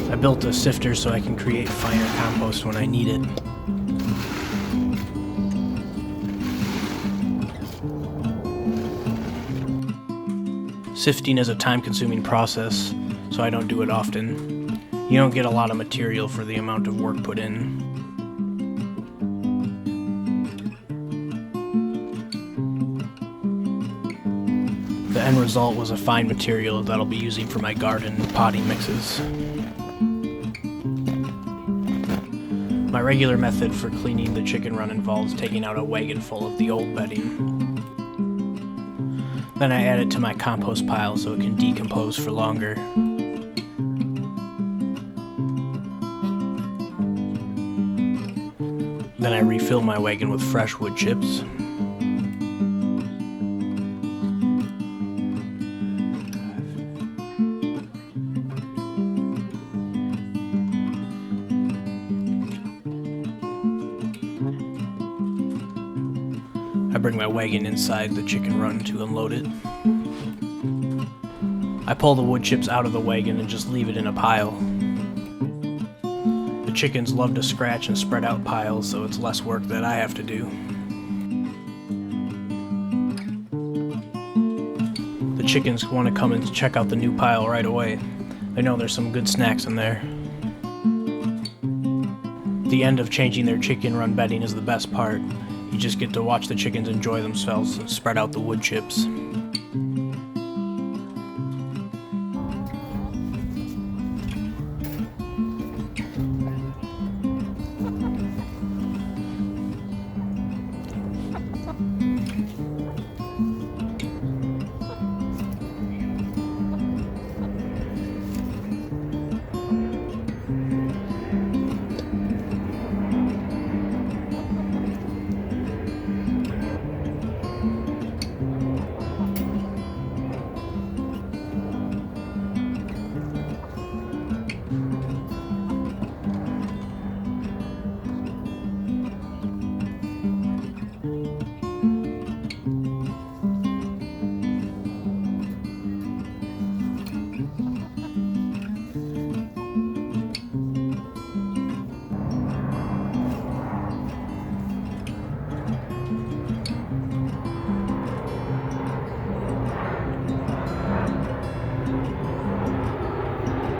I built a sifter so I can create finer compost when I need it. Sifting is a time-consuming process, so I don't do it often. You don't get a lot of material for the amount of work put in. The end result was a fine material that I'll be using for my garden potting mixes. My regular method for cleaning the chicken run involves taking out a wagon full of the old bedding. Then I add it to my compost pile so it can decompose for longer. Then I refill my wagon with fresh wood chips. I bring my wagon inside the chicken run to unload it. I pull the wood chips out of the wagon and just leave it in a pile. The chickens love to scratch and spread out piles, so it's less work that I have to do. The chickens want to come and check out the new pile right away. They know there's some good snacks in there. The end of changing their chicken run bedding is the best part. You just get to watch the chickens enjoy themselves and spread out the wood chips.